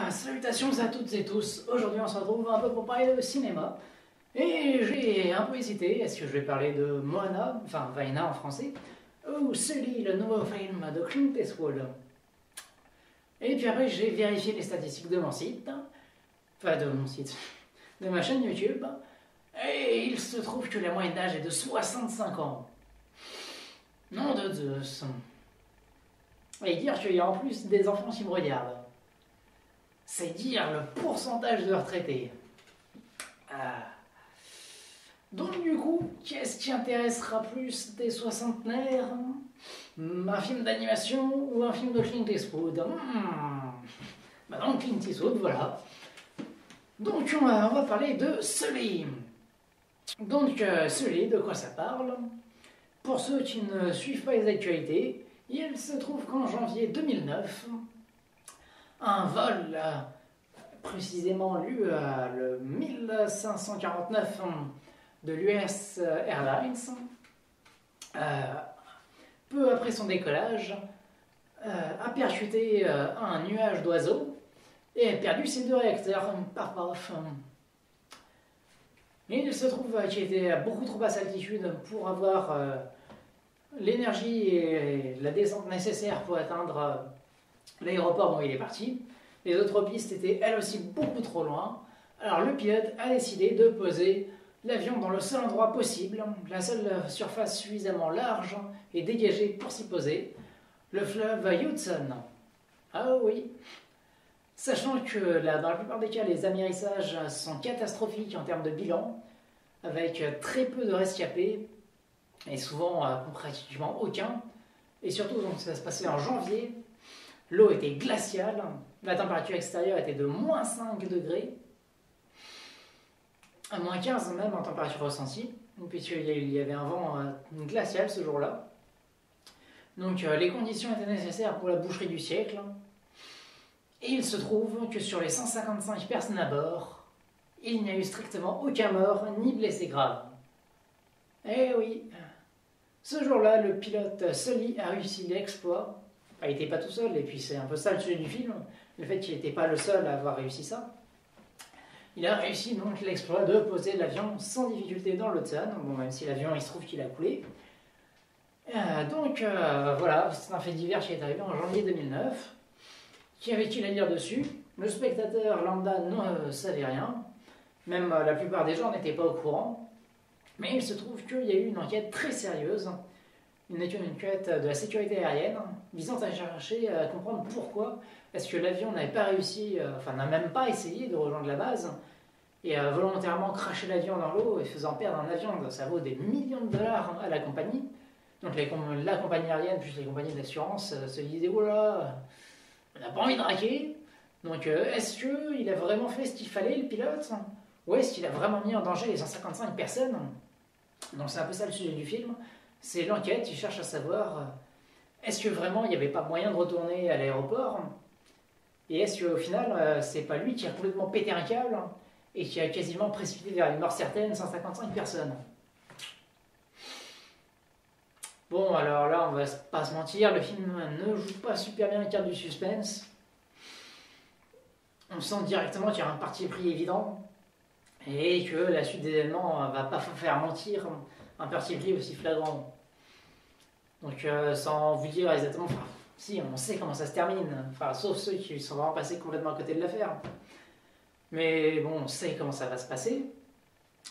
Salutations à toutes et tous, aujourd'hui on se retrouve un peu pour parler de cinéma. Et j'ai un peu hésité, est-ce que je vais parler de Moana, enfin Vaina en français, ou Sully, le nouveau film de Clint Eastwood. Et puis après j'ai vérifié les statistiques de mon site, enfin de mon site, de ma chaîne YouTube, et il se trouve que la moyenne d'âge est de 65 ans. Nom de Zeus. Et dire qu'il y a en plus des enfants qui me regardent. C'est dire le pourcentage de retraités. Donc du coup, qu'est-ce qui intéressera plus des soixantenaires? Un film d'animation ou un film de Clint Eastwood? Bah donc Clint Eastwood, voilà. Donc on va parler de Sully. Donc Sully, de quoi ça parle? Pour ceux qui ne suivent pas les actualités, il se trouve qu'en janvier 2009, un vol, précisément le 1549 de l'US Airlines, peu après son décollage, a percuté un nuage d'oiseaux et a perdu ses deux réacteurs. Paf. Mais il se trouve qu'il était à beaucoup trop basse altitude pour avoir l'énergie et la descente nécessaires pour atteindre l'aéroport où il est parti. Les autres pistes étaient elles aussi beaucoup trop loin. Alors le pilote a décidé de poser l'avion dans le seul endroit possible, la seule surface suffisamment large et dégagée pour s'y poser, le fleuve Hudson. Ah oui. Sachant que dans la plupart des cas, les amérissages sont catastrophiques en termes de bilan, avec très peu de rescapés, et souvent pratiquement aucun. Et surtout, donc, ça se passait en janvier, l'eau était glaciale, la température extérieure était de moins 5 degrés, à moins 15 même en température ressentie, puisqu'il y avait un vent glacial ce jour-là. Donc les conditions étaient nécessaires pour la boucherie du siècle. Et il se trouve que sur les 155 personnes à bord, il n'y a eu strictement aucun mort ni blessé grave. Eh oui, ce jour-là, le pilote Sully a réussi l'exploit. Il n'était pas tout seul, et puis c'est un peu ça le sujet du film, le fait qu'il n'était pas le seul à avoir réussi ça. Il a réussi donc l'exploit de poser l'avion sans difficulté dans l'Hudson, bon, même si l'avion il se trouve qu'il a coulé. Voilà, c'est un fait divers qui est arrivé en janvier 2009. Qui avait-il à dire dessus? Le spectateur lambda ne savait rien, même la plupart des gens n'étaient pas au courant. Mais il se trouve qu'il y a eu une enquête très sérieuse, une enquête de la sécurité aérienne, visant à chercher à comprendre pourquoi est-ce que l'avion n'avait pas réussi, n'a même pas essayé de rejoindre la base, et a volontairement craché l'avion dans l'eau et faisant perdre un avion, ça vaut des millions de dollars à la compagnie. Donc la compagnie aérienne plus les compagnies d'assurance se disaient oh là, on n'a pas envie de raquer. Donc est-ce qu'il a vraiment fait ce qu'il fallait le pilote, ou est-ce qu'il a vraiment mis en danger les 155 personnes? Donc c'est un peu ça le sujet du film. C'est l'enquête, il cherche à savoir est-ce que vraiment il n'y avait pas moyen de retourner à l'aéroport, et est-ce qu'au final c'est pas lui qui a complètement pété un câble et qui a quasiment précipité vers une mort certaine 155 personnes. Bon, alors là, on va pas se mentir, le film ne joue pas super bien la carte du suspense. On sent directement qu'il y a un parti pris évident et que la suite des événements va pas faire mentir un parti pris aussi flagrant. Donc, sans vous dire exactement, si, on sait comment ça se termine, sauf ceux qui sont vraiment passés complètement à côté de l'affaire. Mais bon, on sait comment ça va se passer.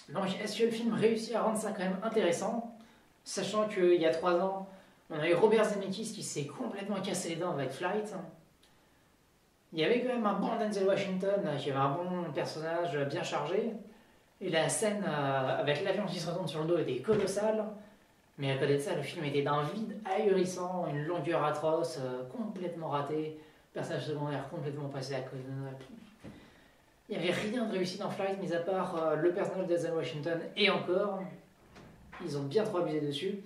Donc, est-ce que le film réussit à rendre ça quand même intéressant, sachant qu'il y a 3 ans, on a eu Robert Zemeckis qui s'est complètement cassé les dents avec Flight. Il y avait quand même un bon Denzel Washington qui avait un bon personnage bien chargé. Et la scène avec l'avion qui se retourne sur le dos était colossale. Mais à côté de ça, le film était d'un vide ahurissant, une longueur atroce, complètement ratée, personnage secondaire complètement passé à côté de Noël. Il n'y avait rien de réussi dans Flight, mis à part le personnage de Denzel Washington, et encore, ils ont bien trop abusé dessus.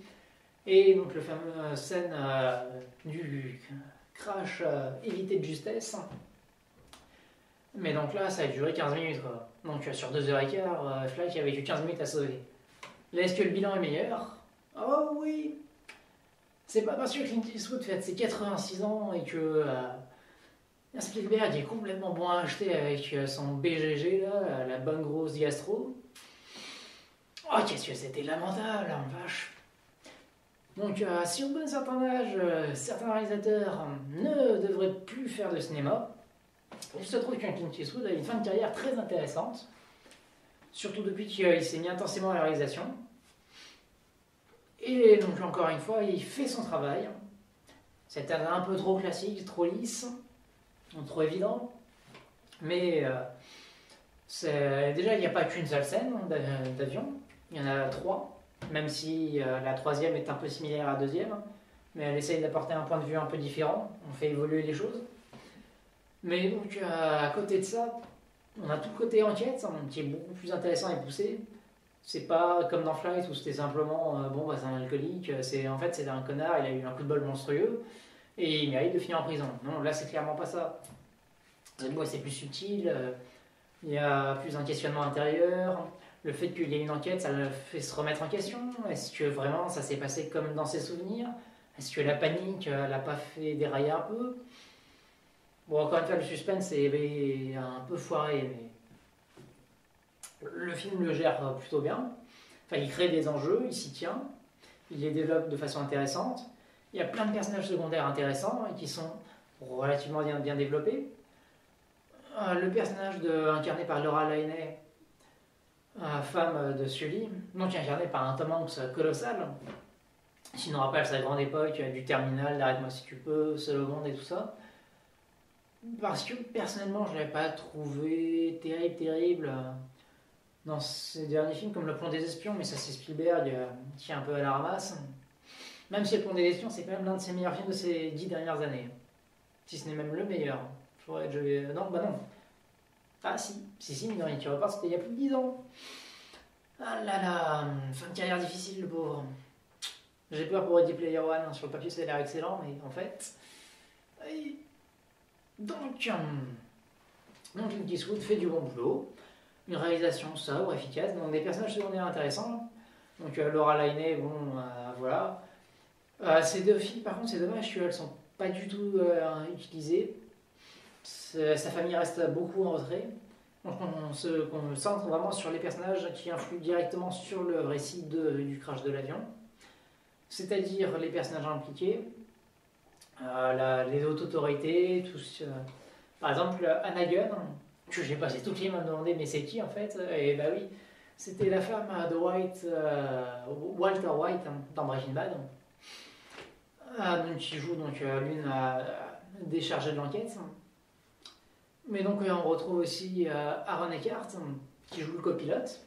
Et donc le fameux scène du crash évité de justesse. Mais donc là, ça a duré 15 minutes, quoi. Donc sur 2h15, Flight, il y avait que 15 minutes à sauver. Là, est-ce que le bilan est meilleur? Oh oui. C'est pas parce que Clint Eastwood fête ses 86 ans et que Spielberg est complètement bon à acheter avec son BGG, là, la bonne grosse gastro. Oh, qu'est-ce que c'était lamentable, hein, vache. Donc, si au bout d'un certain âge, certains réalisateurs ne devraient plus faire de cinéma, il se trouve qu'un Clint Eastwood a une fin de carrière très intéressante, surtout depuis qu'il s'est mis intensément à la réalisation. Et donc, encore une fois, il fait son travail. C'est un peu trop classique, trop lisse, trop évident. Mais déjà, il n'y a pas qu'une seule scène d'avion, il y en a trois. Même si la troisième est un peu similaire à la deuxième, mais elle essaye d'apporter un point de vue un peu différent, on fait évoluer les choses. Mais donc à côté de ça, on a tout le côté enquête, qui est beaucoup plus intéressant et poussé. C'est pas comme dans Flight où c'était simplement bon bah c'est un alcoolique, en fait c'est un connard, il a eu un coup de bol monstrueux et il mérite de finir en prison. Non, là c'est clairement pas ça. Bon, c'est plus subtil, il y a plus un questionnement intérieur. Le fait qu'il y ait une enquête, ça le fait se remettre en question. Est-ce que vraiment ça s'est passé comme dans ses souvenirs? Est-ce que la panique l'a pas fait dérailler un peu? Bon, encore une fois, le suspense est un peu foiré, mais le film le gère plutôt bien. Enfin, il crée des enjeux, il s'y tient, il les développe de façon intéressante. Il y a plein de personnages secondaires intéressants et qui sont relativement bien développés. Le personnage incarné par Laura Linney, femme de Sully, donc incarnée par un Tom Hanks colossal, qui nous rappelle sa grande époque du Terminal, d'Arrête-moi si tu peux, Seul au monde et tout ça. Parce que personnellement, je ne l'avais pas trouvé terrible dans ces derniers films comme Le Pont des Espions, mais ça c'est Spielberg qui est un peu à la ramasse. Même si Le Pont des Espions, c'est quand même l'un de ses meilleurs films de ces 10 dernières années. Si ce n'est même le meilleur. Faudrait que je... Non, bah non. Ah si, mine de rien, tu repars, c'était il y a plus de 10 ans. Ah là là, fin de carrière difficile, le pauvre. J'ai peur pour Ready Player One, sur le papier ça a l'air excellent, mais en fait... Donc Clint Eastwood fait du bon boulot, une réalisation sobre, efficace, donc des personnages secondaires intéressants. Donc Laura Linney, bon, voilà. Ces deux filles, par contre, c'est dommage qu'elles sont pas du tout utilisées. Sa famille reste beaucoup en retrait. Donc on se centre vraiment sur les personnages qui influent directement sur le récit du crash de l'avion. C'est-à-dire les personnages impliqués, les hautes autorités, tous. Par exemple, Anna Gunn, que j'ai passé tout le film à me demander mais c'est qui en fait? Et bah oui, c'était la femme de Walter White dans Breaking Bad, qui joue donc l'une des chargées de l'enquête. Mais donc on retrouve aussi Aaron Eckhart qui joue le copilote.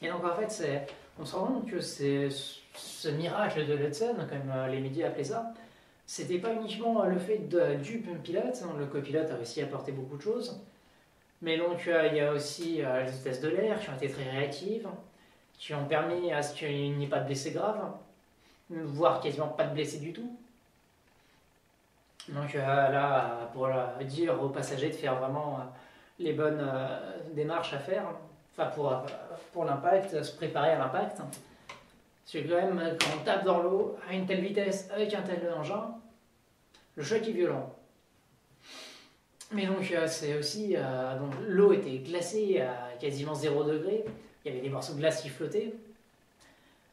Et donc en fait, on se rend compte que c'est ce miracle de l'Hudson, comme les médias appelaient ça, c'était pas uniquement le fait du pilote, le copilote a réussi à apporter beaucoup de choses, mais donc il y a aussi les hôtesses de l'air qui ont été très réactives, qui ont permis à ce qu'il n'y ait pas de blessés graves, voire quasiment pas de blessés du tout. Donc là, pour dire aux passagers de faire vraiment les bonnes démarches à faire, enfin pour l'impact, se préparer à l'impact. Parce que quand même, quand on tape dans l'eau à une telle vitesse avec un tel engin, le choc est violent. Mais donc c'est aussi, donc l'eau était glacée à quasiment 0 degré, il y avait des morceaux de glace qui flottaient.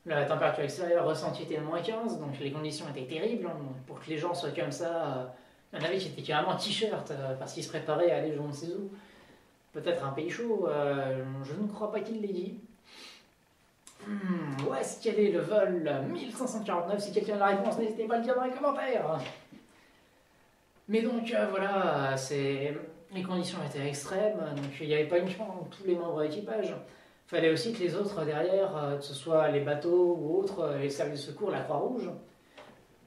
La température extérieure ressentie était de -15, donc les conditions étaient terribles. Pour que les gens soient comme ça, il y en avait qui étaient carrément en t-shirt parce qu'ils se préparaient à aller je ne sais où. Peut-être un pays chaud, je ne crois pas qu'il l'ait dit. Où est-ce quel est le vol 1549? Si quelqu'un a la réponse, n'hésitez pas à le dire dans les commentaires. Mais donc voilà, les conditions étaient extrêmes, donc il n'y avait pas uniquement tous les membres d'équipage. Il fallait aussi que les autres derrière, que ce soit les bateaux ou autres, les services de secours, la Croix-Rouge,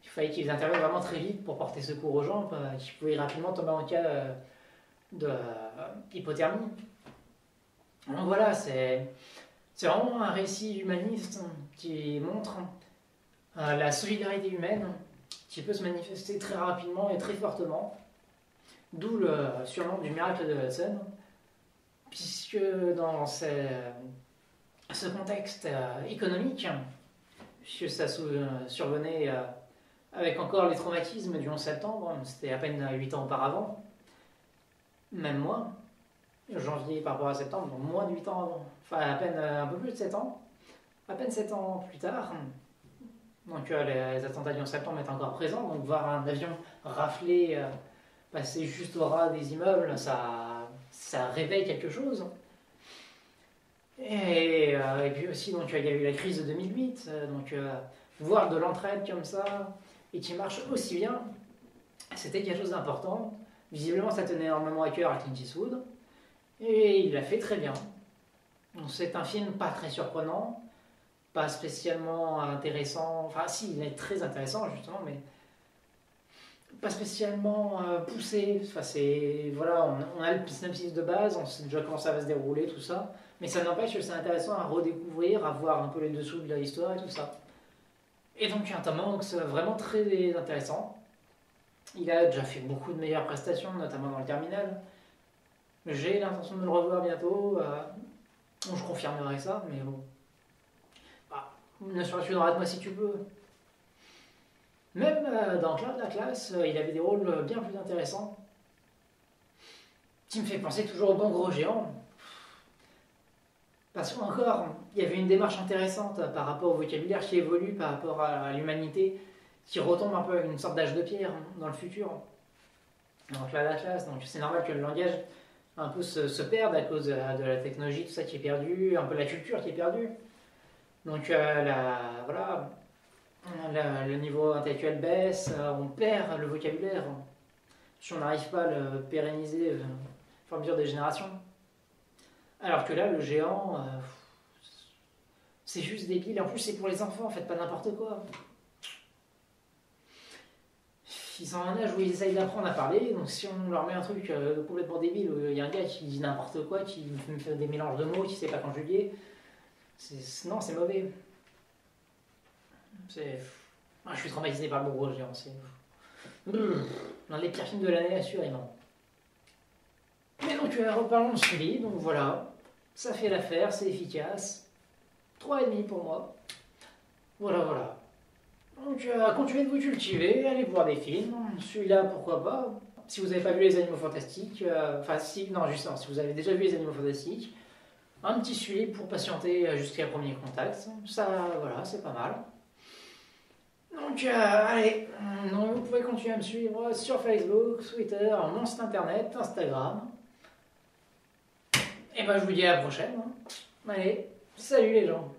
il fallait qu'ils interviennent vraiment très vite pour porter secours aux gens qui pouvaient rapidement tomber en cas d'hypothermie. Donc voilà, c'est vraiment un récit humaniste qui montre la solidarité humaine qui peut se manifester très rapidement et très fortement, d'où le surnom du miracle de Hudson, puisque dans ce contexte économique, puisque ça survenait avec encore les traumatismes du 11 septembre, c'était à peine 8 ans auparavant, même moins. Janvier par rapport à septembre, donc moins de 8 ans avant. Enfin, à peine un peu plus de 7 ans. À peine 7 ans plus tard. Donc les attentats du 11 septembre étaient encore présents. Donc voir un avion rafler, passer juste au ras des immeubles, ça réveille quelque chose. Et puis aussi, donc, il y a eu la crise de 2008. Donc voir de l'entraide comme ça, et qui marche aussi bien, c'était quelque chose d'important. Visiblement, ça tenait énormément à cœur à Clint Eastwood. Et il l'a fait très bien. C'est un film pas très surprenant, pas spécialement intéressant. Enfin, si, il est très intéressant justement, mais pas spécialement poussé. Enfin, voilà, on a le synopsis de base, on sait déjà comment ça va se dérouler, tout ça. Mais ça n'empêche que c'est intéressant à redécouvrir, à voir un peu les dessous de l'histoire et tout ça. Et donc, notamment, c'est vraiment très intéressant. Il a déjà fait beaucoup de meilleures prestations, notamment dans le Terminal. J'ai l'intention de le revoir bientôt. Je confirmerai ça, mais bon. Bah, ne serait-ce que dans Rate-moi si tu peux. Même dans Cloud Atlas, il avait des rôles bien plus intéressants. Qui me fait penser toujours au Bon Gros Géant. Parce qu'encore, il y avait une démarche intéressante par rapport au vocabulaire qui évolue par rapport à l'humanité, qui retombe un peu avec une sorte d'âge de pierre dans le futur. Donc Cloud Atlas, donc c'est normal que le langage un peu se perde à cause de la technologie, tout ça qui est perdu, un peu la culture qui est perdue. Donc voilà, le niveau intellectuel baisse, on perd le vocabulaire si on n'arrive pas à le pérenniser au fur et à mesure des générations. Alors que là, le géant, c'est juste débile. Et en plus, c'est pour les enfants, faites pas n'importe quoi. Ils sont à un âge où ils essayent d'apprendre à parler, donc si on leur met un truc complètement débile, où il y a un gars qui dit n'importe quoi, qui fait des mélanges de mots, qui sait pas conjuguer, non, c'est mauvais. Je suis traumatisé par le Bon Gros Géant. C'est l'un des pires films de l'année, assurément. Mais donc, reparlons de Sully, donc voilà, ça fait l'affaire, c'est efficace. 3,5 pour moi. Voilà. Donc, continuez de vous cultiver, allez voir des films. Celui-là, pourquoi pas. Si vous n'avez pas vu Les Animaux Fantastiques, si vous avez déjà vu Les Animaux Fantastiques, un petit Sully pour patienter jusqu'à premier contact. Ça, voilà, c'est pas mal. Donc, allez, vous pouvez continuer à me suivre sur Facebook, Twitter, mon site internet, Instagram. Et je vous dis à la prochaine. Allez, salut les gens.